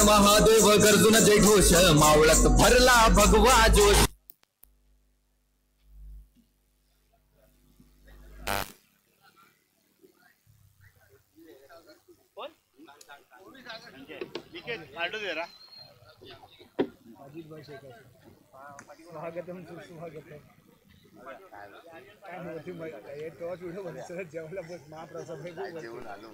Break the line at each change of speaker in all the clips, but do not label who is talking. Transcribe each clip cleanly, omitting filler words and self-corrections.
महादेव गर्जुन जय घोष मावळत भरला भगवा जोश.
स्वागतम सुस्वागतम. काय होती हे टॉस व्हिडिओ बनसर जेवला बस महाप्रसाद जेवून आलो.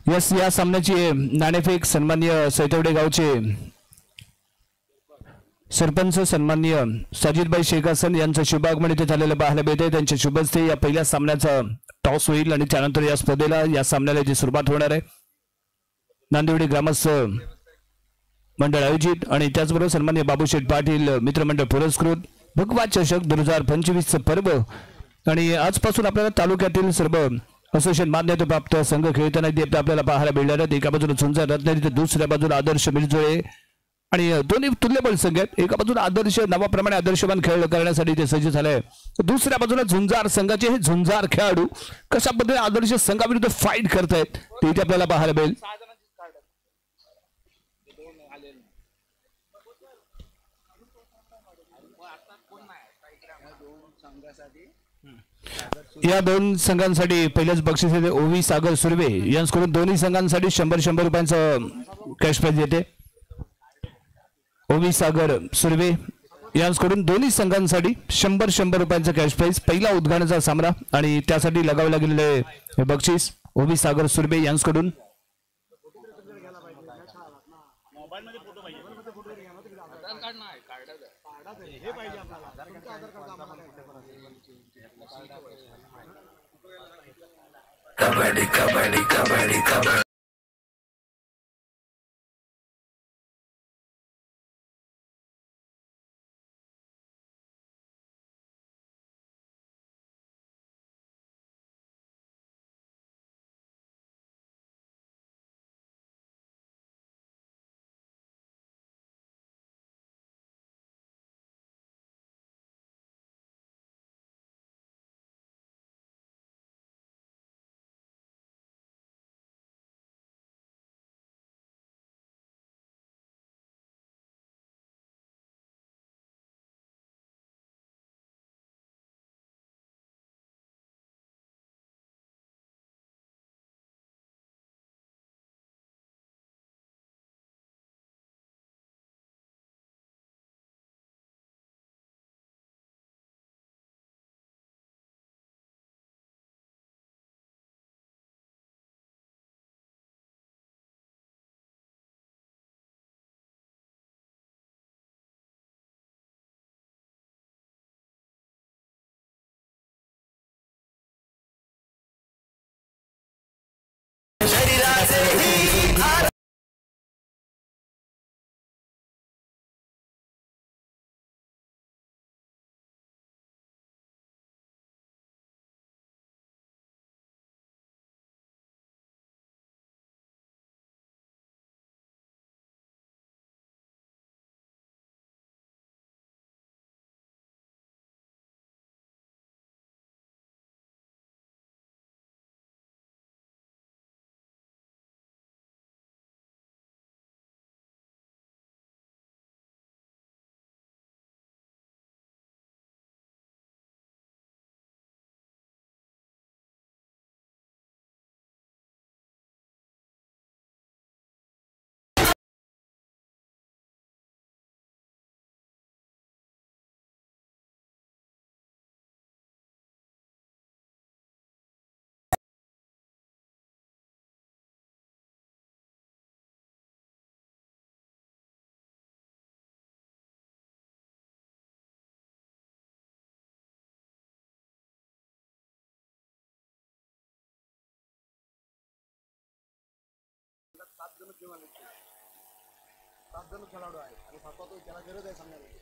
यस, या सामन्याची नाणेफेक सन्माननीय सैतवडे गावचे सरपंच सन्माननीय साजिदभाई शेखासन यांचं शुभागमन इथे झालेलं पाहायला मिळते. त्यांच्या शुभ हस्ते या पहिल्या सामन्याचा टॉस होईल आणि त्यानंतर या स्पर्धेला या सामन्याला जी सुरुवात होणार आहे. नांदिवडी ग्रामस्थ मंडळ आयोजित आणि त्याचबरोबर सन्माननीय बाबूशेठ पाटील मित्रमंडळ पुरस्कृत भगवा चषक 2025 पर्व आणि आजपासून आपल्याला तालुक्यातील सर्व असोसिएशन मान्यता प्राप्त संघ खेळताना आपल्याला पाहायला मिळणार आहेत. एका बाजूला झुंजार रत्नागिरी तर दुसऱ्या बाजूला आदर्श मिरजोळे आणि दोन्ही तुल्यबळ संघ आहेत. एका बाजूला आदर्श नावाप्रमाणे आदर्शवान खेळ करण्यासाठी ते सज्ज झाले. दुसऱ्या बाजूला झुंजार संघाचे हे झुंजार खेळाडू कशा पद्धतीने आदर्श संघाविरुद्ध फाईट करतायत ते इथे आपल्याला पाहायला मिळेल. या दोन संघांसाठी पहिल्याच बक्षीस येते ओवी सागर सुर्वे यांच्याकडून दोन्ही संघांसाठी 100 रुपयांचं कॅश प्राइज येते. ओवी सागर सुर्वे यांच्याकडून दोन्ही संघांसाठी 100 रुपयांचं कॅश प्राइज. पहिला उद्घाटनाचा सामना आणि त्यासाठी लगावले गेलेले हे बक्षीस ओवी सागर सुर्वे यांच्याकडून.
कबड्डी कबड्डी कबड्डी कबड्डी.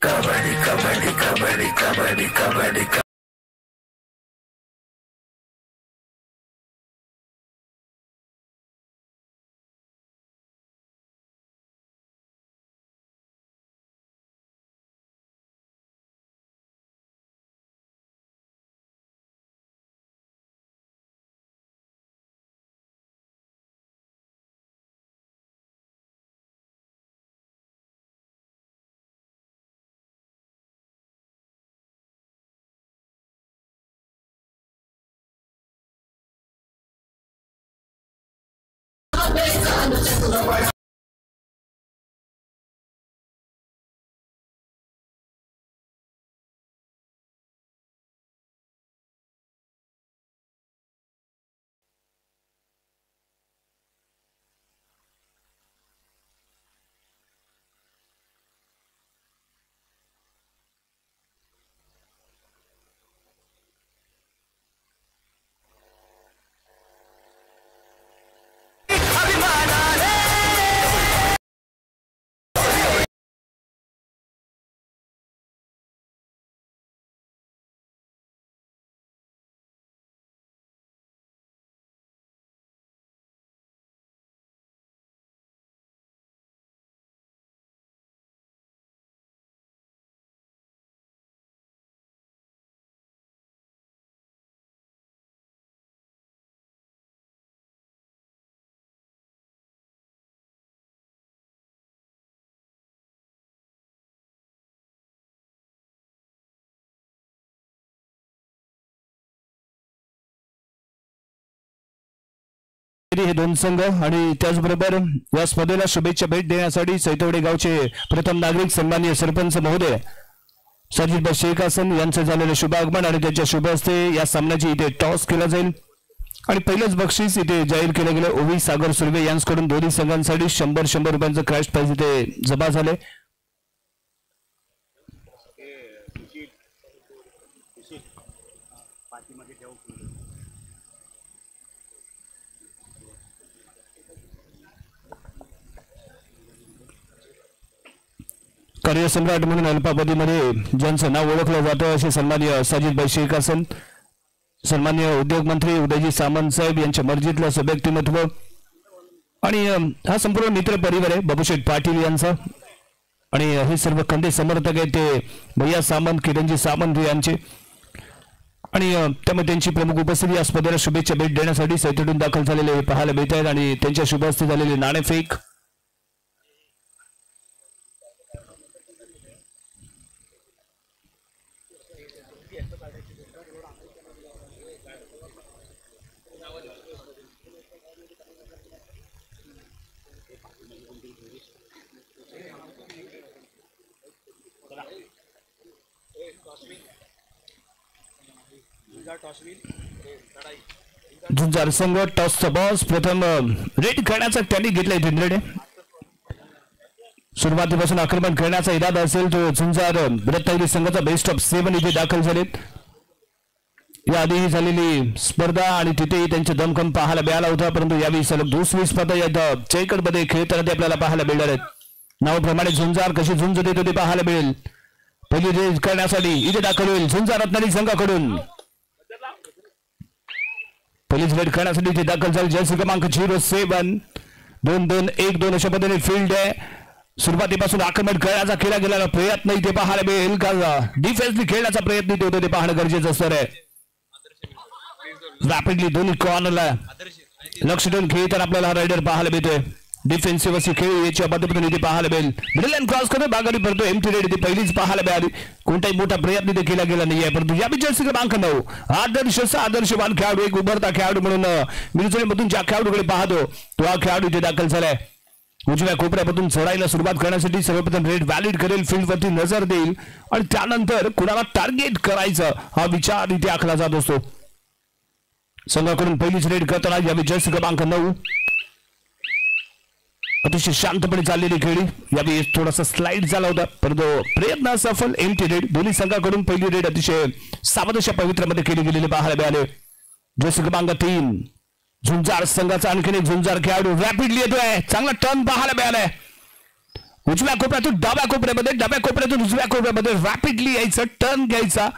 कबड्डी कबड्डी कबड्डी कबड्डी कबड्डी.
हे दोन संघ आणि त्याचबरोबर या स्पर्धेला शुभेच्छा भेट देण्यासाठी सैतवडे गावचे प्रथम नागरिक सन्माननीय सरपंच महोदय सजिदभाई शेख हसन यांचं झालेलं शुभागमन आणि त्यांच्या शुभ हस्ते या सामन्याची इथे टॉस केला जाईल आणि पहिलंच बक्षीस इथे जाहीर केलं गेलं ओवी सागर सुर्वे यांच्याकडून दोन्ही संघांसाठी 100 रुपयांचं क्रॅश प्राइज इथे जमा झाले. कार्यसम्राट म्हणून अल्पावधीमध्ये ज्यांचं नाव ओळखलं जातं असे सन्माननीय सजिदभाई शेख हसन, सन्माननीय उद्योग मंत्री उदयजी सामंत साहेब यांच्या मर्जीतलं असं व्यक्तिमत्व आणि हा संपूर्ण मित्र परिवार आहे बाबूशेठ पाटील यांचा आणि हे सर्व खंडे समर्थक आहेत ते भैया सामंत किरणजी सामंत यांचे आणि त्यामुळे त्यांची प्रमुख उपस्थिती या स्पर्धेला शुभेच्छा भेट देण्यासाठी सैतडून दाखल झालेले पाहायला मिळत आहेत आणि त्यांच्या शुभ हस्ते झालेले नाणेफेक झुंजार संघ टॉसचा बॉस प्रथम रेड करण्याचा त्यांनी घेतलाय निर्णय. सुरुवातीपासून आक्रमण करण्याचा इरादा असेल तो झुंजार रत्नागिरी संघाचा बेस्ट ऑफ 7 इथे दाखल झालेत. याआधीही झालेली स्पर्धा आणि तिथेही त्यांचे दमखम पाहायला मिळाला होता परंतु यावेळी सलग दुसरी स्पर्धा या चैकडमध्ये खेळताना ते आपल्याला पाहायला मिळणार आहेत. नावाप्रमाणे झुंजार कशी झुंज देतो ते पाहायला मिळेल. पहिली रेड करण्यासाठी इथे दाखल होईल झुंजार रत्नागिरी संघाकडून. पहिलीच रेड करण्यासाठी इथे दाखल झाले जर्सी क्रमांक 07 2-2-1-2 अशा पद्धतीने फील्ड आहे. सुरुवातीपासून आक्रमण करण्याचा केला गेलेला प्रयत्न इथे पाहायला मिळेल का डिफेन्सनी खेळण्याचा प्रयत्न इथे होतो ते पाहणं गरजेचं असणार आहे. रॅपिडली दोन्ही कॉर्नरला लक्ष देऊन खेळताना आपल्याला हा रायडर पाहायला मिळतोय. डिफेन्सिव्ह अशी खेळ याच्या पद्धतीने इथे पाहायला मिळेल. मिडल लाईन क्रॉस करतो बागाडी पडतो एमटी रेड इथे पहिलीच पाहायला मिळाली. कोणताही मोठा प्रयत्न इथे केला गेला नाहीये परंतु या जर्सी क्रमांक 9 आदर्शवान खेळाडू एक उभरता खेळाडू म्हणून मिरचोलीमधून ज्या खेळाडूकडे पाहतो तो हा खेळाडू इथे दाखल झालाय. उजव्या कोपऱ्यामधून चढायला सुरुवात करण्यासाठी सर्वप्रथम रेड व्हॅलिड करेल फील्डवरती नजर देईल आणि त्यानंतर कुणाला टार्गेट करायचं हा विचार इथे आखला जात असतो. संघाकडून पहिलीच रेड करताना या जर्सी क्रमांक 9 अतिशय शांतपणे चाललेली खेळी. यावेळी थोडासा स्लाइड झाला होता परंतु प्रयत्न सफल. एमटी रेड दोन्ही संघाकडून पहिली रेड अतिशय सावधशा पवित्रामध्ये केली गेलेली पाहायला मिळाले. जर्सी क्रमांक 3 झुंजार संघाचा आणखीन एक झुंजार खेळाडू रॅपिडली येतोय. चांगला टर्न पाहायला मिळालाय. उजव्या कोपऱ्यातून डाव्या कोपऱ्यातून उजव्या कोपऱ्यामध्ये रॅपिडली यायचं टर्न घ्यायचा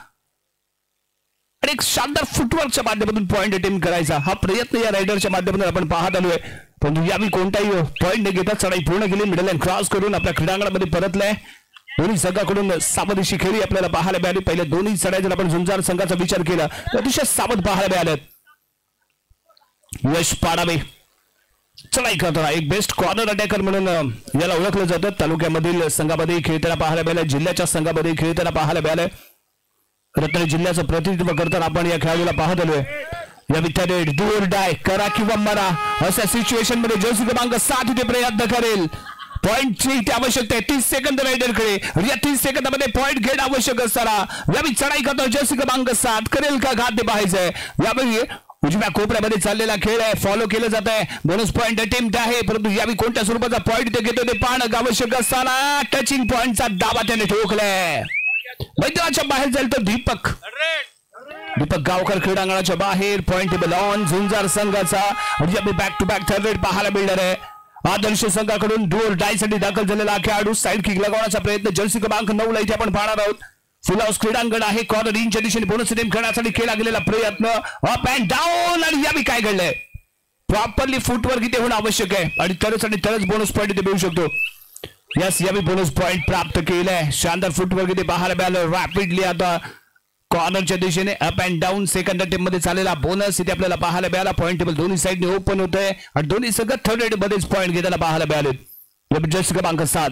आणि एक शानदार फुटवर्कच्या माध्यमातून पॉइंट अटेम्प्ट करायचा हा प्रयत्न या रायडरच्या माध्यमातून आपण पाहत आलोय परंतु यावेळी कोणताही पॉइंट न घेता चढाई पूर्ण केली. मिडल लाईन क्रॉस करून आपल्या क्रीडांगणामध्ये परतलाय. दोन्ही संघाकडून सावधशी खेळी आपल्याला पाहायला मिळाली. पहिल्या दोन्ही चढाई जर आपण झुंजार संघाचा विचार केला तर अतिशय सावध पाहायला मिळाले. यश पाडावे चढाई करताना एक बेस्ट कॉर्नर अटॅकर म्हणून याला ओळखलं जातं. तालुक्यामधील संघामध्ये खेळताना पाहायला मिळालं. जिल्ह्याच्या संघामध्ये खेळताना पाहायला मिळालंय. रत्नागिरी जिल्ह्याचं प्रतिनिधित्व करताना आपण या खेळाडूला पाहत आलोय. या विचारेड डू डाय करा किंवा मरा अशा सिच्युएशन मध्ये जर्सी क्रमांक 7 इथे प्रयत्न करेल. पॉइंटची इथे आवश्यकता आहे 30 सेकंद रायडरकडे. या 30 सेकंदामध्ये पॉइंट घेणं आवश्यक असताना यावेळी चढाई करतो जर्सी क्रमांक 7. करेल का घात ते पाहायचंय. यावेळी उजव्या कोपऱ्यामध्ये चाललेला खेळ आहे, फॉलो केलं जात आहे. बोनस पॉइंट अटेम्प्ट आहे, परंतु यावेळी कोणत्या स्वरूपाचा पॉइंट ते घेतो ते पाहणं आवश्यक असताना टचिंग पॉइंटचा दावा त्याने ठोकलाय. मैदानाच्या बाहेर जाईल तर दीपक गावकर क्रीडांगणाच्या बाहेर. पॉइंट टेबल ऑन झुंजार संघाचा back to back third raid पाहायला मिळणार आहे. आदर्श संघाकडून डू डाय साठी दाखल झालेला खेळाडू साइड किक लगावण्याचा प्रयत्न जर्सी क्रमांक 9 ला इथे आपण पाहणार आहोत. फुल हाऊस क्रीडांगण आहे. कॉर्नर इंच्या दिशेने बोनस टीम खेळण्यासाठी केला गेलेला प्रयत्न अप अँड डाऊन. आणि यावेळी काय घडलंय, प्रॉपरली फुटवर्क इथे होणं आवश्यक आहे आणि तरच बोनस पॉईंट इथे मिळू शकतो. यस, यावेळी बोनस पॉईंट प्राप्त केलाय. शानदार फुटवर्क इथे पाहायला मिळालं. रॅपिडली आता कॉर्नरच्या दिशेने up and down second attempt मध्ये चाललेला बोनस इथे आपल्याला पाहायला मिळाला. पॉईंट टेबल दोन्ही साईडने ओपन होत आहे आणि दोन्ही सगळं थर्ड रेड मध्येच पॉईंट घेताना पाहायला मिळाले. जर्सी क्रमांक 7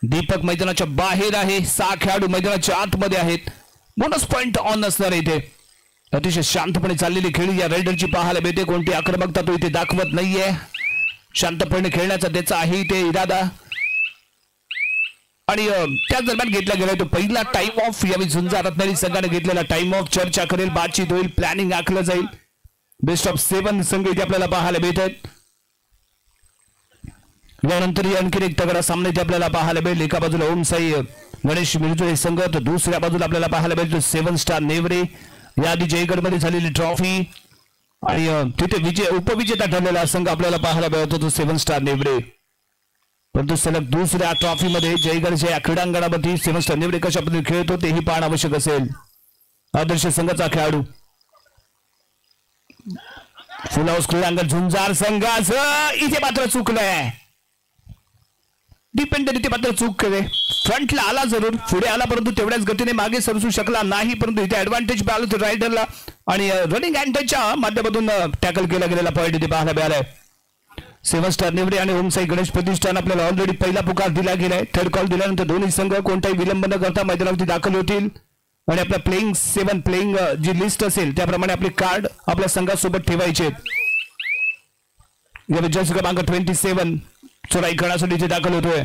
दीपक मैदानाच्या बाहेर आहे. 6 खेळाडू मैदानाच्या आतमध्ये आहेत. बोनस पॉइंट ऑन असणार इथे. अतिशय शांतपणे चाललेली खेळी या रायडरची पाहायला मिळते. कोणती आक्रमकता तो इथे दाखवत नाहीये. शांतपणे खेळण्याचा त्याचा आहे इथे इरादा. आणि त्याच दरम्यान घेतला गेला तो पहिला टाइम ऑफ. यावेळी झुंजार रत्नागिरी संघाने घेतलेला टाइम ऑफ. चर्चा करेल, बातचीत होईल, प्लॅनिंग आखलं जाईल. बेस्ट ऑफ 7 संघ इथे आपल्याला पाहायला मिळत आहेत. यानंतर आणखी एक तगडा सामना इथे आपल्याला पाहायला मिळेल. एका बाजूला ओम साई गणेश मिरजोळे संघ, तर दुसऱ्या बाजूला आपल्याला पाहायला मिळतो 7 स्टार नेवरे. याआधी जयगड मध्ये झालेली ट्रॉफी आणि तिथे उपविजेता ठरलेला संघ आपल्याला पाहायला मिळतो तो 7 स्टार नेवरे. परंतु सलग दुसऱ्या ट्रॉफी मध्ये जयगडच्या क्रीडांगणामध्ये 7 स्टार नेवरे कशा पद्धतीने खेळतो तेही पाहणं आवश्यक असेल. आदर्श संघाचा खेळाडू फुल हाऊस क्रीडांगण झुंजार संघाचं इथे मात्र चुकलंय. डिपेंडर इथे मात्र चूक केले. फ्रंटला आला जरूर, पुढे आला, परंतु तेवढ्याच गतीने मागे सरसू शकला नाही. परंतु इथे ऍडव्हान्टेज मिळालं तर रायडरला आणि रनिंग हँडच्या माध्यमातून टॅकल केला गेलेला पॉईंट इथे पाहायला मिळालाय. 7 स्टार निवडे आणि ओमसाई गणेश प्रतिष्ठान आपल्याला ऑलरेडी पहिला पुकार दिला गेलाय. थर्ड कॉल दिल्यानंतर दोन्ही संघ कोणताही विलंब न करता मैदानावरती दाखल होतील आणि आपल्या प्लेइंग जी लिस्ट असेल त्याप्रमाणे आपले कार्ड आपल्या संघासोबत ठेवायचे. जर्सी क्रमांक 27 चढाई करण्यासाठी इथे दाखल होतोय.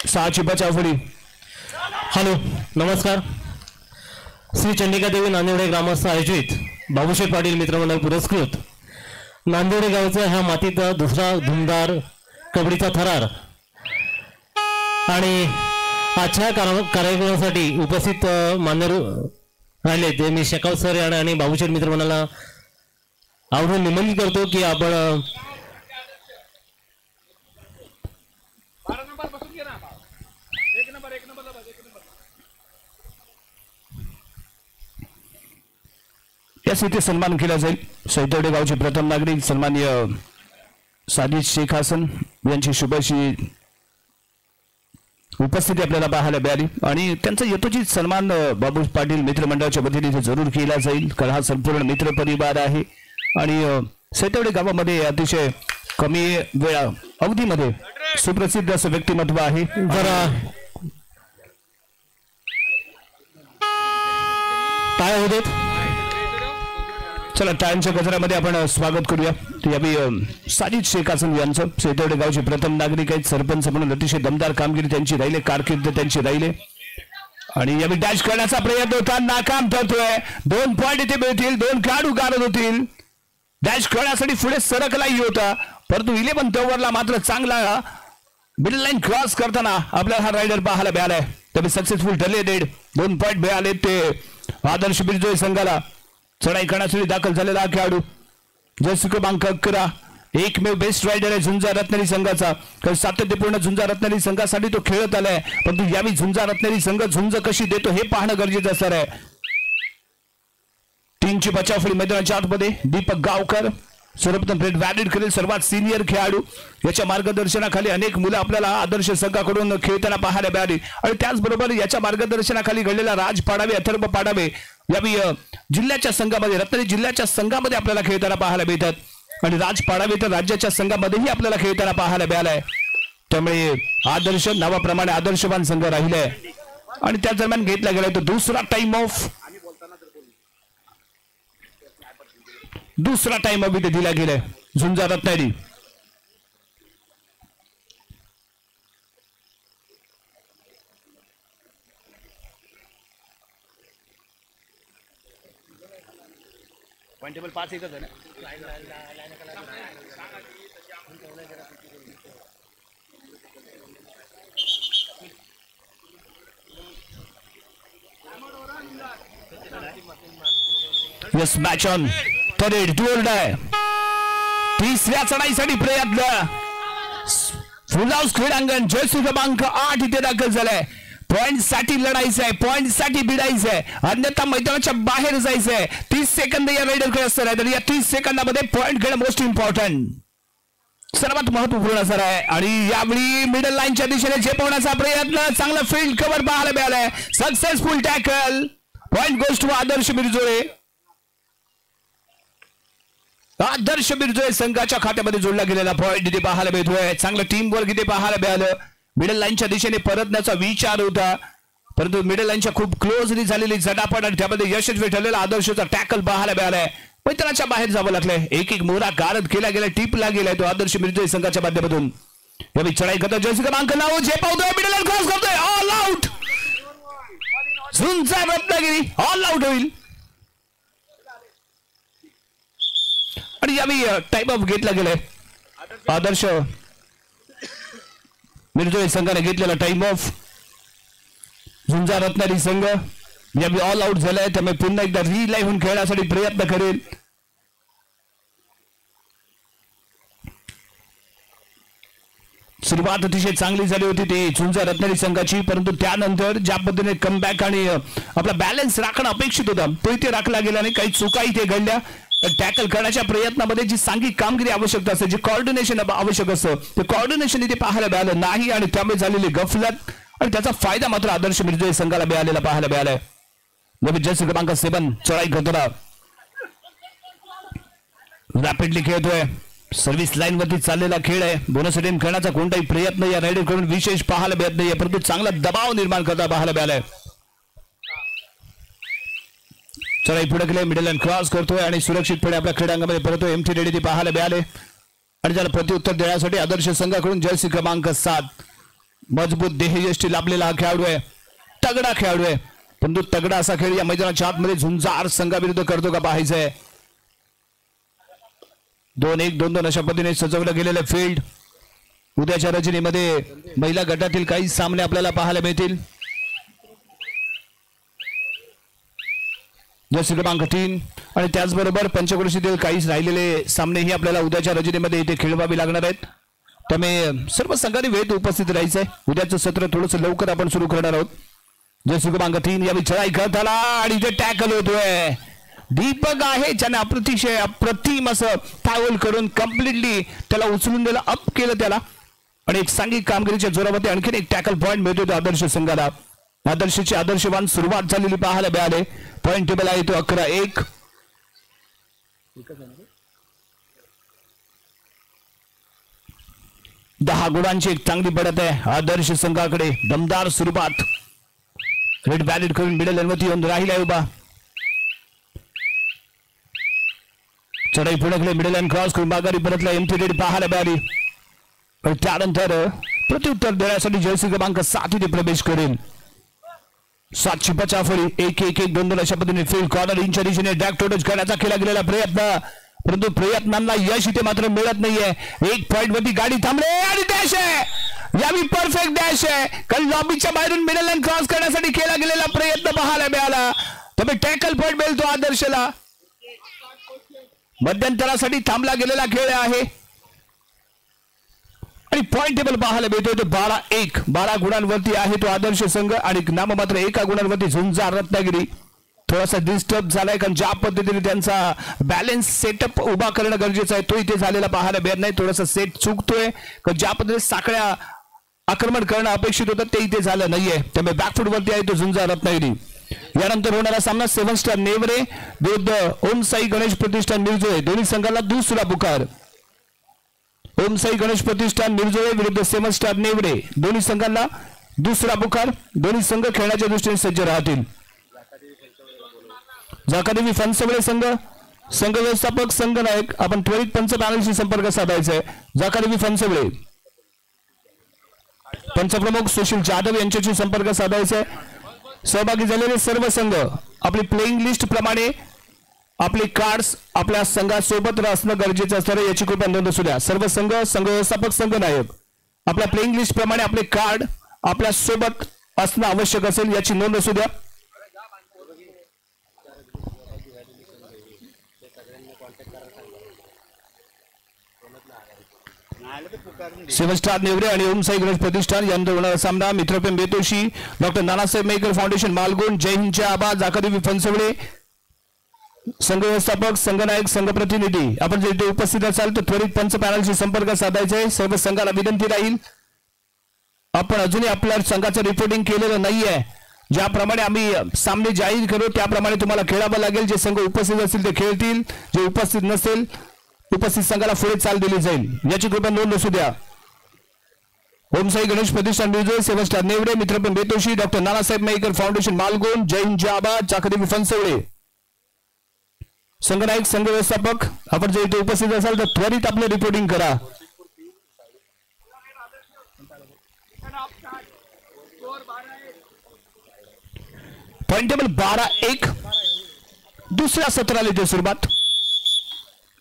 6ची बचाव फळी.
हॅलो, नमस्कार. श्री चंडिका देवी नांदेड ग्रामस्थ आयोजित बाबूशेठ पाटील मित्रमंडळ पुरस्कृत नांदेड गावचा ह्या मातीत दुसरा धुमदार कबड्डीचा थरार आणि आजच्या कार्यक्रमासाठी उपस्थित मान्यवर राहिले ते मी शेकाव सर आणि बाबूशेठ मित्रमंडळाला आवडून निमंत्रित करतो की आपण
यास इथे सन्मान केला जाईल. सैतवडे गावचे प्रथम नागरिक सन्माननीय साजिद शेख हसन यांची शुभेच्छी उपस्थिती आपल्याला पाहायला मिळाली आणि त्यांचा यथोचित सन्मान बाबू पाटील मित्रमंडळाच्या वतीने जरूर केला जाईल. कारण हा संपूर्ण मित्र परिवार आहे आणि सैतवडे गावामध्ये अतिशय कमी वेळा अवधीमध्ये सुप्रसिद्ध असं व्यक्तिमत्व आहे.
जरा काय होऊ देत.
चला टाळ्यांच्या गजरामध्ये आपण स्वागत करूया. यावेळी साजिद शेख हसन यांचं सैतवडे गावचे प्रथम नागरिक आहेत. सरपंच म्हणून अतिशय दमदार कामगिरी त्यांची राहिले, कारकीर्द त्यांची राहिले आणि यावेळी डॅश करण्याचा प्रयत्न होता, नाकाम ठरतोय. 2 पॉइंट इथे मिळतील. 2 खेळाडू गारद होतील. डॅश करण्यासाठी पुढे सरकलाही होता, परंतु 11 ओव्हरला मात्र चांगला मिडल लाईन क्रॉस करताना आपल्याला हा रायडर पाहायला मिळालाय. त्यामुळे सक्सेसफुल ठरले. 2 पॉइंट मिळाले ते आदर्श बिरजोय संघाला. चढाई करण्यासाठी दाखल झालेला खेळाडू जर्सी क्रमांक 11 एकमेव बेस्ट रायडर आहे झुंजार रत्नागिरी संघाचा. सातत्यपूर्ण झुंजार रत्नागिरी संघासाठी तो खेळत आलाय, परंतु यावेळी झुंजार रत्नागिरी संघ झुंज कशी देतो हे पाहणं गरजेचं असणार आहे. 3ची बचाव फळी मैदानाच्या आतमध्ये दीपक गावकर सर्वप्रथम ब्रेड व्हॅलिड करेल. सर्वात सिनियर खेळाडू याच्या मार्गदर्शनाखाली अनेक मुलं आपल्याला आदर्श संघाकडून खेळताना पाहायला मिळाली आणि त्याचबरोबर याच्या मार्गदर्शनाखाली घडलेला राज पाडावे, अथर्व पाडावे यावेळी जिल्ह्याच्या संघामध्ये रत्नागिरी जिल्ह्याच्या संघामध्ये आपल्याला खेळताना पाहायला मिळतात आणि राज पाडावे तर राज्याच्या संघामध्येही आपल्याला खेळताना पाहायला मिळालाय. त्यामुळे आदर्श नावाप्रमाणे आदर्शवान संघ राहिलाय आणि त्या दरम्यान घेतला गेलाय तो दुसरा टाइम ऑफ. दुसरा टाइम अभी दिला गेलाय झुंजार रत्नागिरी.
पॉइंट टेबल 5 एकच आहे ना.
यस मॅच ऑन परेड टू आहे. तिसऱ्या चढाईसाठी प्रयत्न फुलहाऊस क्रीडांगण जर्सी क्रमांक 8 इथे दाखल झालाय. पॉइंट साठी लढायचं आहे, पॉइंट साठी भिडायचं आहे, अन्यथा मैदानाच्या बाहेर जायचं आहे. 30 सेकंद या रायडरकडे असणार आहे, तर या 30 सेकंदामध्ये पॉइंट घेणं मोस्ट इम्पॉर्टंट, सर्वात महत्वपूर्ण असणार आहे. आणि यावेळी मिडल लाईनच्या दिशेने झेपवण्याचा प्रयत्न, चांगला फील्ड कव्हर पाहायला मिळालाय, successful tackle. Point goes to Adarsh Birjole. Adarsh Birjole संघाच्या खात्यामध्ये जोडला गेलेला पॉइंट इथे पाहायला मिळतोय. चांगलं टीम वर्क इथे पाहायला मिळालं. मिडल लाईनच्या दिशेने परतण्याचा विचार होता, परंतु मिडल लाईनच्या खूप क्लोजली झालेली झटापट आणि त्यामध्ये यशस्वी ठरलेला आदर्शचा टॅकल पाहायला मिळालाय. मैदानाच्या बाहेर जावं लागलंय. एक एक मोरा कारत केला गेला, टिपला गेलाय तो आदर्श बिरजोळे संघाच्या माध्यमातून. यावेळी चढाई करतो जर्सी क्रमांक 9 झेपावतोय, मिडल लाईन क्रॉस करतोय, all out. Zunjar Ratnagiri all out होईल. आणि यावेळी टाइम ऑफ घेतला गेलाय. आदर्श बिरजोळे संघाने घेतलेला टाइम ऑफ. झुंजार रत्नागिरी संघ यावेळी ऑल आउट झालाय, त्यामुळे पुन्हा एकदा रिलाईव्ह होऊन खेळण्यासाठी प्रयत्न करेल. सुरुवात अतिशय चांगली झाली होती ती झुंजार रत्नागिरी संघाची, परंतु त्यानंतर ज्या पद्धतीने कमबॅक आणि आपला बॅलन्स राखणं अपेक्षित होतं तो इथे राखला गेला नाही. काही चुका इथे घडल्या. टॅकल करण्याच्या प्रयत्नामध्ये जी सांघिक कामगिरी आवश्यक असते, जे कॉर्डिनेशन आवश्यक असतं, ते कॉर्डिनेशन इथे पाहायला मिळालं नाही आणि त्यामुळे झालेली गफलत आणि त्याचा फायदा मात्र आदर्श बिरजोळे संघाला मिळालेला पाहायला मिळालाय. जर्सी क्रमांक 7 चढाई करताना रॅपिडली खेळतोय. सर्व्हिस लाईन वरती चाललेला खेळ आहे. बोनस अटेम्प्ट करण्याचा कोणताही प्रयत्न या रायडर कडून विशेष पाहायला मिळत नाहीये, परंतु चांगला दबाव निर्माण करता पाहायला मिळालाय. चढाई पुढे गेले, मिडल लाईन क्रॉस करतोय आणि सुरक्षितपणे आपल्या क्रीडांगणामध्ये परतोय. एमटी रेडी पाहायला मिळाले आणि त्याला प्रत्युत्तर देण्यासाठी आदर्श संघाकडून जर्सी क्रमांक 7 मजबूत देहयष्टी लाभलेला हा खेळाडू आहे, तगडा खेळाडू आहे, परंतु तगडा असा खेळ या मैदानाच्या आतमध्ये झुंजार संघाविरुद्ध करतो का पाहायचंय. 2-1-2-2 अशा पद्धतीने सजवलं गेलेलं फील्ड. उद्याच्या रचनेमध्ये महिला गटातील काही सामने आपल्याला पाहायला मिळतील. जर्सी क्रमांक 3 आणि त्याचबरोबर पंचक्रोशीतील काही राहिलेले सामनेही आपल्याला उद्याच्या रचनेमध्ये इथे खेळवावे लागणार आहेत. त्यामुळे सर्व संघांनी वेळ उपस्थित राहायचंय. उद्याचं सत्र थोडंसं लवकर आपण सुरू करणार आहोत. जर्सी क्रमांक 3 यावेळी चढाई करत आला आणि इथे टॅकल होतोय. दीपक आहे ज्याने अप्रतिम असं फाऊल करून कम्प्लिटली त्याला उचलून दिलं, अप केलं त्याला आणि एक सांघिक कामगिरीच्या जोरावरती आणखीन एक टॅकल पॉईंट मिळतो आदर्श संघाला. आदर्शची आदर्शवान सुरुवात झालेली पाहायला मिळाले. पॉईंट टेबल आहे तो 11-1. 10 गुणांची एक चांगली बढत आहे आदर्श संघाकडे. दमदार सुरुवात. रेड बॅलेट करून मिडल लाईनवरती येऊन राहिला उभा. चढाई पुढे गेले, मिडल लाईन क्रॉस करून माघारी परतला. एमटी रेड पाहायला मिळाली आणि त्यानंतर प्रत्युत्तर देण्यासाठी जर्सी क्रमांक 7 इथे प्रवेश करेल. 750 फळी 1-1-1-2-2 अशा पद्धतीने फील्ड कॉर्नर इंच्या दिशेने डॅक टोटच करण्याचा केला गेलेला प्रयत्न, परंतु प्रयत्नांना यश इथे मात्र मिळत नाहीये. एक पॉइंट वरती गाडी थांबले आणि डॅश आहे. यावी परफेक्ट डॅश आहे, कारण लॉबीच्या बाहेरून मिडल लाईन क्रॉस करण्यासाठी केला गेलेला प्रयत्न पाहायला मिळाला. त्यामुळे टॅकल पॉइंट मिळतो आदर्शला. मध्यंतरासाठी थांबला गेलेला खेळ आहे आणि पॉइंट टेबल पाहायला मिळतोय तो 12-1. 12 गुणांवरती आहे तो आदर्श संघ आणि नाम मात्र 1 गुणांवरती झुंजार रत्नागिरी. थोडासा डिस्टर्ब झालाय, कारण ज्या पद्धतीने त्यांचा बॅलन्स सेटअप उभा करणं गरजेचं आहे तो इथे झालेला पाहायला मिळत नाही. थोडासा सेट चुकतोय, कारण ज्या पद्धतीने साखळ्या आक्रमण करणं अपेक्षित होतं ते इथे झालं नाहीये. त्यामुळे बॅकफूट वरती आहे तो झुंजार रत्नागिरी. यानंतर होणारा सामना 7 स्टार नेवरे विरुद्ध ओम साई गणेश प्रतिष्ठान मिरजोळे. दोन्ही संघाला दुसरा पुकार. ओम साई गणेश प्रतिष्ठान मिरजोळे विरुद्ध 7 स्टार नेवरे. दोन्ही संघांना दुसरा पुकार. दोन्ही संघ खेळण्याच्या दृष्टीने सज्ज राहतील. जाकादेवी फनसवळे संघ संघ व्यवस्थापक संघ नायक आपण त्वरित पंच पॅनलशी संपर्क साधायचा आहे. जाकादेवी फणसवळे पंचप्रमुख सुशील जाधव यांच्याशी संपर्क साधायचा आहे. सहभागी झालेले सर्व संघ आपली प्लेइंग लिस्ट प्रमाणे आपले कार्ड्स आपल्या संघासोबत असणं गरजेचं असतं याची कृपया नोंद असू द्या. सर्व संघ संघ व्यवस्थापक संघ नायक आपल्या प्लेइंग लिस्ट प्रमाणे आपले कार्ड आपल्या सोबत असणं आवश्यक असेल याची नोंद असू द्या. सेवन स्टार नेवरे आणि ओम साई गणेश प्रतिष्ठान यांचा होणारा सामना मित्रप्रेम बेतोशी डॉक्टर नानासाहेब मेकर फाउंडेशन मालगुण जय हिंदच्या आबा जाकादेवी फणसवळे संघ व्यवस्थापक संघ नायक संघ प्रतिनिधी आपण जर इथे उपस्थित असाल तर त्वरित पंच पॅनलशी संपर्क साधायचा आहे. सर्व संघाला विनंती राहील आपण अजूनही आपल्या संघाचं रिपोर्टिंग केलेलं नाहीये. ज्याप्रमाणे आम्ही सामने जाहीर करू त्याप्रमाणे तुम्हाला खेळावं लागेल. जे संघ उपस्थित असतील ते खेळतील, जे उपस्थित नसेल उपस्थित संघाला पुढे चाल दिली जाईल याची कृपया नोंद असू द्या. Om Sai Ganesh Pratishthan Mirje seven star Newre Mitraprem Betoshi doctor Nanasaheb Mekar foundation Malgun Jai Hind Jai Aba Jakadevi Phansavale संघ नायक संघ व्यवस्थापक आपण जर इथे उपस्थित असाल तर त्वरित आपलं रिपोर्टिंग करा. पॉइंट टेबल 12-1 दुसऱ्या सत्राला इथे सुरुवात.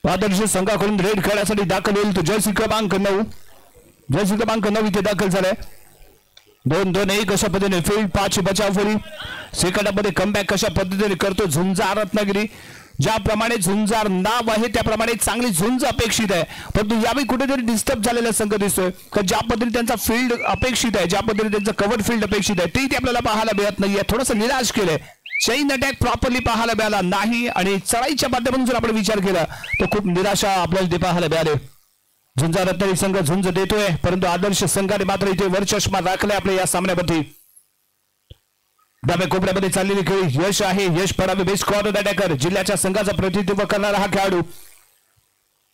आदर्श संघाकडून रेड खेळण्यासाठी दाखल होईल तो जर्सी क्रमांक 9 इथे दाखल झालाय. 2-2-1 अशा पद्धतीने फील्ड 5 बचाव फळी सेकंदामध्ये कमबॅक कशा पद्धतीने करतो झुंजार रत्नागिरी. ज्याप्रमाणे झुंजार नाव आहे त्याप्रमाणे चांगली झुंज अपेक्षित आहे. परंतु यावेळी कुठेतरी डिस्टर्ब झालेला संघ दिसतोय का ज्या पद्धतीने त्यांचा फील्ड अपेक्षित आहे ज्या पद्धतीने त्यांचं कव्हर फील्ड अपेक्षित आहे ते आपल्याला पाहायला मिळत नाहीये. थोडंसं निराश केलंय. चैन अटॅक प्रॉपरली पाहायला मिळाला नाही आणि चढाईच्या माध्यमातून जर आपण विचार केला तर खूप निराशा आपल्याला ते पाहायला मिळाले. झुंजा रत्नागिरी संघ झुंज देतोय परंतु आदर्श संघाने मात्र इथे वरचष्मा राखलाय आपल्या या सामन्यामध्ये. डाव्या कोपऱ्यामध्ये चाललेली खेळी यश आहे. यश पडावे बेस्ट कॉर्नर अटॅकर जिल्ह्याच्या संघाचा प्रतिनिधित्व करणारा हा खेळाडू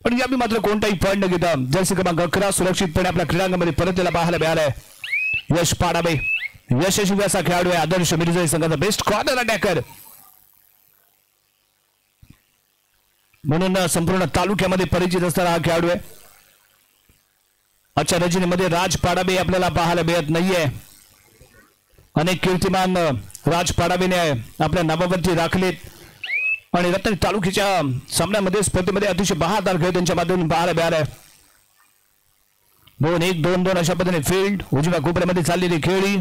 पण यावेळी मात्र कोणताही पॉईंट न घेता जर्सी क्रमांक 11 सुरक्षितपणे आपल्या क्रीडांगणामध्ये परतलेला पाहायला मिळालाय. यश पाडावे यशस्वी असा खेळाडू आहे. आदर्श मिरजे संघाचा बेस्ट कॉर्नर अटॅकर म्हणून संपूर्ण तालुक्यामध्ये परिचित असणारा हा खेळाडू आहे. आजच्या रचनेमध्ये राज पाडावे आपल्याला पाहायला मिळत नाहीये. अनेक कीर्तिमान राज पाडावेने आपल्या नावावरती राखलेत आणि रत्नागिरी तालुक्याच्या सामन्यामध्ये स्पर्धेमध्ये अतिशय बहादर खेळ त्यांच्या माध्यमातून पाहायला मिळालाय. 2-1 2-2 अशा पद्धतीने फील्ड उजव्या कोपऱ्यामध्ये चाललेली खेळी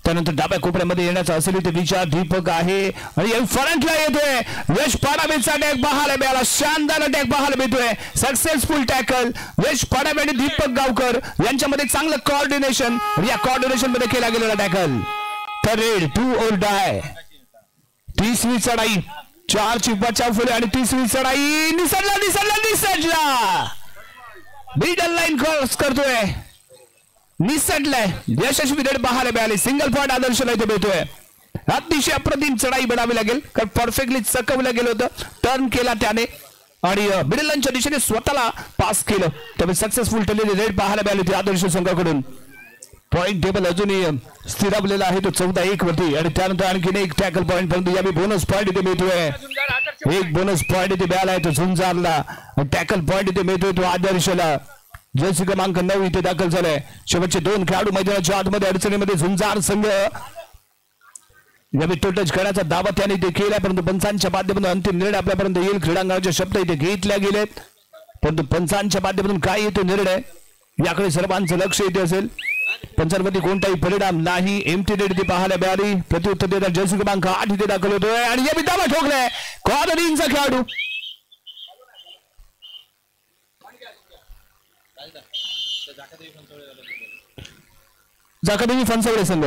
त्यानंतर डाव्या कोपऱ्यामध्ये येण्याचा असेल ते विचार दीपक आहे आणि फ्रंटला येतोय. यश पाडावेचा अटॅक पाहायला मिळाला. शानदार अटॅक पाहायला मिळतोय. सक्सेसफुल टॅकल यश पाडावे आणि दीपक गावकर यांच्यामध्ये चांगलं कोऑर्डिनेशन या कोऑर्डिनेशन मध्ये केला गेलेला टॅकल. तर रेड 2 or die. तिसरी चढाई 4ची बचाव फुले आणि तिसरी चढाई निसटला मिडल लाईन क्रॉस करतोय. निसटलाय यशस्वी रेड पाहायला मिळाले. सिंगल पॉइंट आदर्शला इथे मिळतोय. अतिशय अप्रतिम चढाई बनावी लागेल कारण परफेक्टली चकवलं गेलं होतं. टर्न केला त्याने आणि मिडल लाईनच्या दिशेने स्वतःला पास केलं त्यामुळे सक्सेसफुल ठरलेली रेड पाहायला मिळाली होती आदर्श संघाकडून. पॉइंट टेबल अजूनही स्थिरावलेला आहे तो 14-1 वरती आणि त्यानंतर आणखीन एक टॅकल पॉइंट परंतु यावेळी बोनस पॉइंट इथे मिळतोय. एक बोनस पॉइंट इथे मिळाला आहे तो झुंजारला. टॅकल पॉइंट इथे मिळतोय तो आदर्शला. जर्सी क्रमांक 9 इथे दाखल झालाय. शेवटचे 2 खेळाडू मैदानाच्या आतमध्ये अडचणीमध्ये झुंजार संघ यावेळी टू टच करण्याचा दावा त्याने इथे केलाय परंतु पंचांच्या माध्यमातून अंतिम निर्णय आपल्यापर्यंत येईल. क्रीडांगणाचे शब्द इथे घेतल्या गेलेत परंतु पंचांच्या माध्यमातून काय येतो निर्णय याकडे सर्वांचं लक्ष येते असेल. पंचांवरती कोणताही परिणाम नाही. एमटी रेड इथे पाहायला मिळाली. प्रत्युत्तर देताना जर्सी क्रमांक 8 इथे दाखल होतोय आणि यावेळी दावा ठोकलाय कॉर्नरिंगचा खेळाडू. जाकादेवी फणसवळे संघ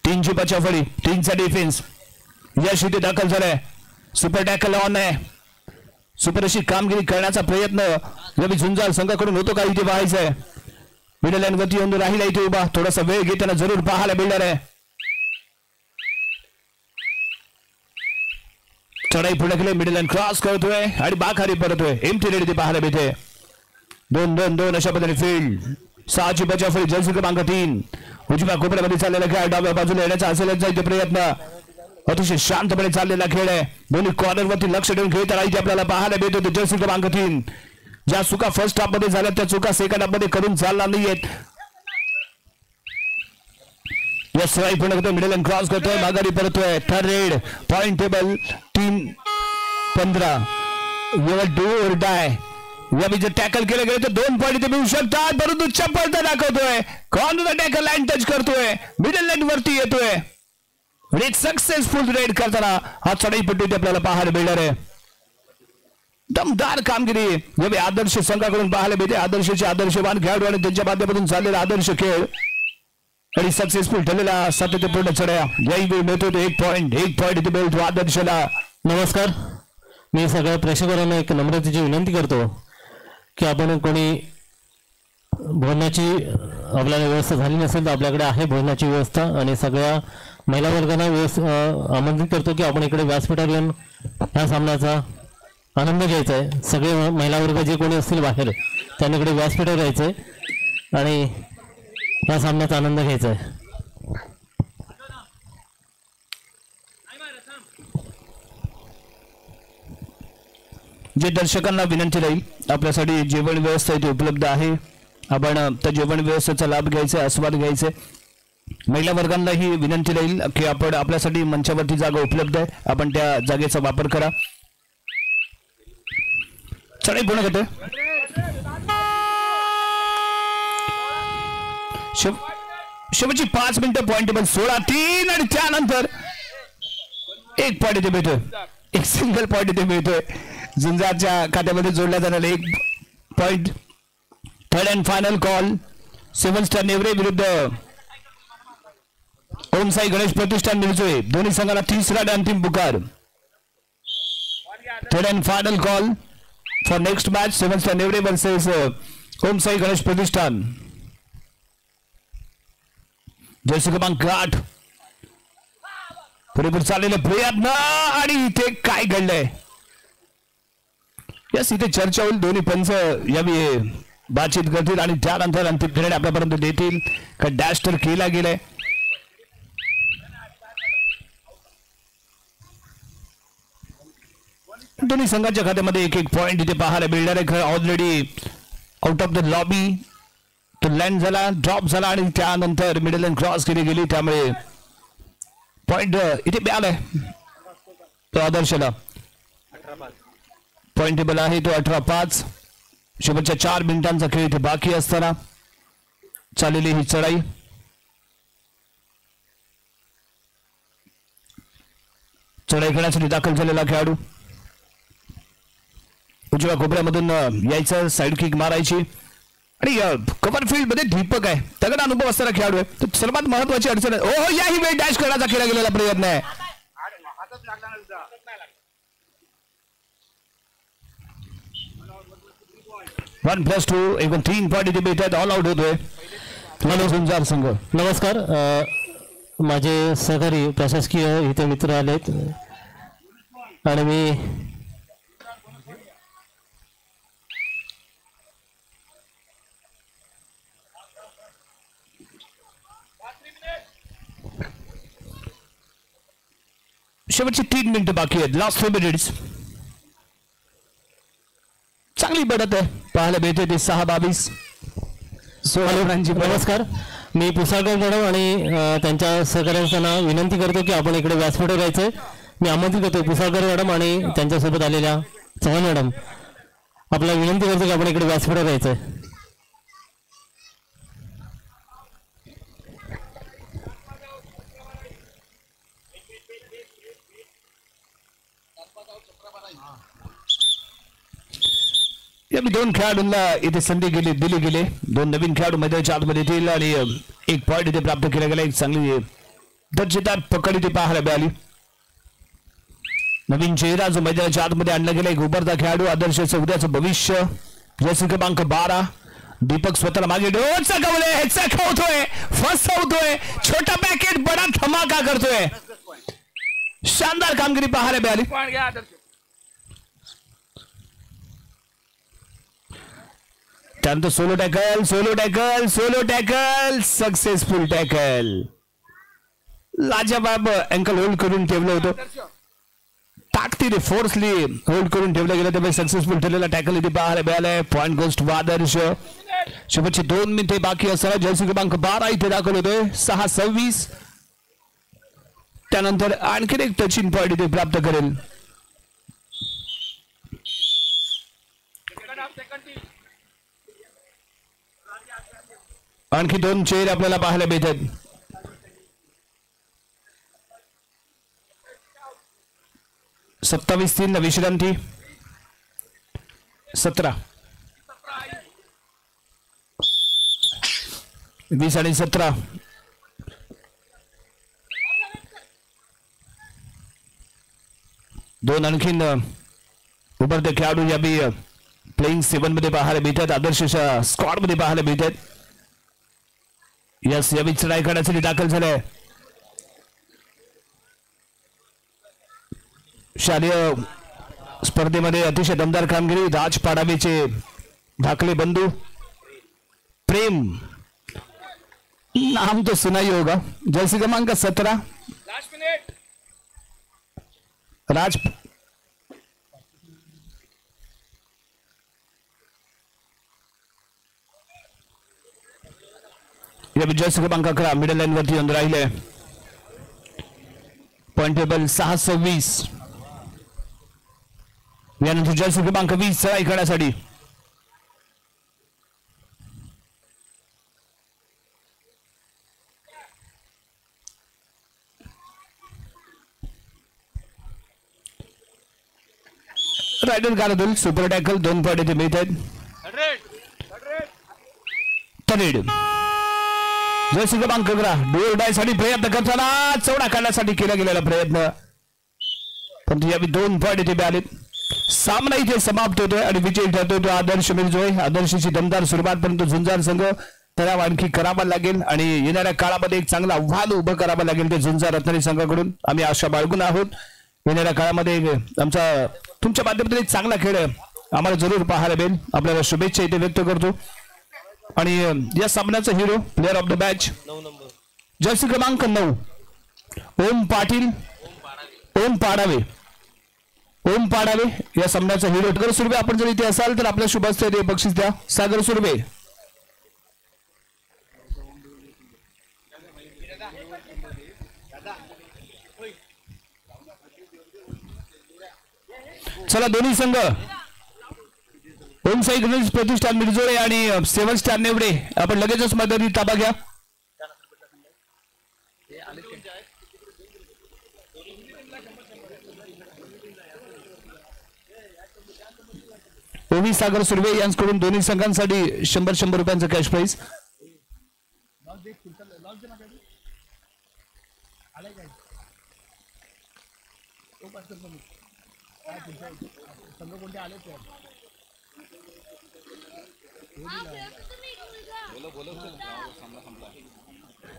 3ची बचाव फळी 3चा डिफेन्स यश इथे दाखल झालाय. सुपर टॅकल ऑन आहे. सुपर अशी कामगिरी करण्याचा प्रयत्न रवी झुंजार संघाकडून होतो का इथे पाहायचं आहे. मिडल लाईन वरती येऊन राहिला इथे उभा. थोडासा वेळ घेताना जरूर पाहायला मिळणार आहे. चढाई पुढे गेले. मिडल लाईन क्रॉस करतोय आणि बाखारी परतोय. एमटी रेड इथे पाहायला मिळते. 2-2-2 अशा पद्धतीने फील्ड 6ची बचाव फळी जर्सी क्रमांक 3 उजव्या कोपऱ्यामध्ये चाललेला खेळ डाव्या बाजूला येण्याचा असेल इथे प्रयत्न अतिशय शांतपणे चाललेला खेळ आहे. दोन्ही कॉर्नरवरती लक्ष ठेवून खेळताना इथे आपल्याला पाहायला मिळतो जर्सी क्रमांक 3. ज्या चुका फर्स्ट हाफ मध्ये झाल्या त्या चुका सेकंड हाफ मध्ये करून चालणार नाहीयेत. या सराई पूर्ण करतोय, मिडल अँड क्रॉस करतोय, माघारी परतोय. Third raid point table 3-15. एवढं डू और डाय. या जर टॅकल केलं गेलं तर 2 पॉईंट इथे मिळू शकतात, परंतु चपलता दाखवतोय. कॉर्नर टॅकल लाईन टच करतोय, मिडल लाईन वरती येतोय. एक सक्सेसफुल रेड करताना हा चढाईपट्टी इथे आपल्याला पाहायला मिळणार आहे. दमदार कामगिरी यावेळी आदर्श संघाकडून पाहायला मिळते. आदर्शचे आदर्शवान खेळाडू आणि त्यांच्या माध्यमातून चाललेला आदर्श खेळ आणि सक्सेसफुल ठरलेला सातत्यपूर्ण चढाया. याही वेळ मिळतो 1 पॉईंट इथे मिळतो आदर्शला.
नमस्कार, मी सगळ्या प्रेक्षकांना एक नम्रतेची विनंती करतो की आपण कोणी भोजनाची आपल्याला व्यवस्था झाली नसेल तर आपल्याकडे आहे भोजनाची व्यवस्था. आणि सगळ्या महिला वर्गांना आमंत्रित करतो की आपण इकडे व्यासपीठावर येऊन ह्या सामन्याचा आनंद घ्यायचा आहे. सगळे महिला वर्ग जे कोणी असतील बाहेर त्यांनी इकडे व्यासपीठावर यायचं आहे आणि या सामन्याचा आनंद घ्यायचा आहे.
जे दर्शकांना विनंती राहील, आपल्यासाठी जेवण व्यवस्था इथे उपलब्ध आहे. आपण त्या जेवण व्यवस्थेचा लाभ घ्यायचा, आस्वाद घ्यायचा. महिला वर्गांनाही विनंती राहील की आपण आपल्यासाठी मंचावरती जागा उपलब्ध आहे, आपण त्या जागेचा वापर करा. चढाई पूर्ण करतोय. शेवटची 5 मिनिटं पॉइंट टेबल 16-3 आणि त्यानंतर 1 पॉइंट इथे मिळतोय. एक सिंगल पॉइंट इथे मिळतोय. झुंजारच्या खात्यामध्ये जोडला जाणारा 1 point. Third and final call 7 star Nevare विरुद्ध ओम साई गणेश प्रतिष्ठान मिळतोय. दोन्ही संघाला 3रा आणि अंतिम पुकार. Third and final call for next match 7 star Newre versus Om Sai Ganesh Pratishthan. Jersey क्रमांक 8 पुरेपूर चाललेले प्रयत्न आणि इथे काय घडलंय. यस, इथे चर्चा होईल. दोन्ही पंच यावेळी बातचीत करतील आणि त्यानंतर अंतिम निर्णय आपल्यापर्यंत देतील. का डॅश तर केला गेलाय. दोन्ही संघाच्या खात्यामध्ये 1 पॉइंट इथे पाहायला मिळणार आहे. Already out of the lobby तो लँड झाला, ड्रॉप झाला आणि त्यानंतर मिडल अँड क्रॉस केली गेली, त्यामुळे पॉइंट इथे मिळालाय तो आदर्शला. पॉइंट टेबल आहे तो 18-5. शेवटच्या 4 मिनिटांचा खेळ इथे बाकी असताना चाललेली ही चढाई. चढाई करण्यासाठी दाखल झालेला खेळाडू उजव्या कोपऱ्यामधून यायचं, साईड किक मारायची आणि कव्हर फील्ड मध्ये दीपक आहे, त्याकडे अनुभव असणारा खेळाडू आहे. तर सर्वात महत्वाची अडचण आहे. ओहो, याही वेळी डॅश करण्याचा केला गेलेला प्रयत्न आहे. 1+2 एकूण 3 पॉईंट इथे मिळतात. ऑल आउट होतोय झुंजार संघ.
नमस्कार, माझे सहकारी प्रशासकीय इथे मित्र आलेत आणि मी
शेवटची 3 मिनिटं बाकी आहेत. Last 3 minutes. चांगली बढत आहे पाहायला मिळते ते 6-22 16 रनांची.
नमस्कार, मी पुसाळकर मॅडम आणि त्यांच्या सहकार्यांना विनंती करतो की आपण इकडे व्यासपीठावर यायचंय. मी आमंत्रित करतो पुसाळकर मॅडम आणि त्यांच्यासोबत आलेल्या चव्हाण मॅडम, आपल्याला विनंती करतो की आपण इकडे व्यासपीठावर यायचंय.
या 2 खेळाडूंना इथे संधी दिली गेली. 2 नवीन खेळाडू मैदानाच्या आतमध्ये येतील आणि 1 पॉइंट इथे प्राप्त केला गेला. एक चांगली दर्जेदार पकड इथे पाहायला मिळाली. नवीन चेहरा जो मैदानाच्या आतमध्ये आणला गेला, एक उभरता खेळाडू, आदर्शचं उद्याचं भविष्य. जर्सी क्रमांक 12 दीपक स्वतःला मागे चकवले, चकवतोय, फसवतोय, छोटा पॅकेट बडा धमाका करतोय. शानदार कामगिरी पाहायला मिळाली. त्यानंतर सोलो टॅकल सक्सेसफुल टॅकल. लाजवाब अँकल होल्ड करून ठेवलं होतं, ताकदीने फोर्सली होल्ड करून ठेवलं गेलं, त्यामुळे सक्सेसफुल ठरलेला टॅकल इथे पाहायला मिळालाय. पॉईंट गोस्ट टू आदर्श. शेवटचे 2 मिनिटे बाकी असताना जर्सी क्रमांक 12 इथे दाखल होतोय. 6-26. त्यानंतर आणखीन एक टचिंग पॉईंट इथे प्राप्त करेल. आणखी 2 चेर आपल्याला पाहायला मिळतात. 27-3 विश्रांती. 17 20 आणि 17. दोन आणखीन उभरते खेळाडू या बी प्लेइंग 7 मध्ये पाहायला मिळतात, आदर्शच्या स्क्वॉड मध्ये पाहायला मिळतात. यस, या बी चढाई करण्यासाठी दाखल झालाय. शालेय स्पर्धेमध्ये अतिशय दमदार कामगिरी. राज पाडावेचे धाकले बंधू प्रेम, नाम तो सुना ही होगा. जर्सी क्रमांक 17 राज. या जर्सी क्रमांक 11 मिडल लाईन वरती येऊन राहिले. Point table 6-26. यानंतर जर्सी क्रमांक 20 चढाई करण्यासाठी. रायडर गारदुल सुपर टॅकल 2 पॉइंट इथे मिळत आहेत. तरेड जर्सी क्रमांक 11 डोर डाय साठी प्रयत्न करताना चौडा काढण्यासाठी केला गेलेला प्रयत्न, परंतु यावेळी 2 पॉइंट इथे मिळालेत. सामना इथे समाप्त होतोय आणि विजयी ठरतोय तो आदर्श मिरजोय. आदर्शची दमदार सुरुवात, परंतु झुंजार संघ तराव आणखी करावा लागेल आणि येणाऱ्या काळामध्ये एक चांगला आव्हान उभं करावं लागेल ते झुंजार रत्नागिरी संघाकडून. आम्ही आशा बाळगून आहोत येणाऱ्या काळामध्ये आमचा तुमच्या माध्यमातून एक चांगला खेळ आम्हाला जरूर पाहायला मिळेल. आपल्याला शुभेच्छा इथे व्यक्त करतो. आणि या सामन्याचा hero player of the match Jersey क्रमांक 9 ओम पाटील, ओम पाडावे. ओम पाडावे या सामन्याचा हिरो. सागर सुर्वे, आपण जर इथे असाल तर आपल्या शुभ हस्ते बक्षीस द्या. सागर सुर्वे. चला दोन्ही संघ ओम साई गणेश प्रतिष्ठान मिरजोळे आणि 7 स्टार नेवडे आपण लगेचच मैदानी ताबा घ्या. ओवी सागर सुर्वे यांच्याकडून दोन्ही संघांसाठी 100 रुपयांचं कॅश प्राइज.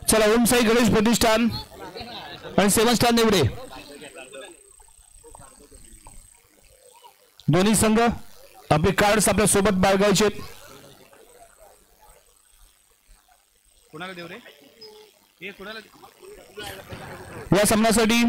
चला ओम साई गणेश प्रतिष्ठान आणि 7 स्टार निवडे दोन्ही संघ आपले कार्ड्स आपल्या सोबत बाळगायचे. या सामन्यासाठी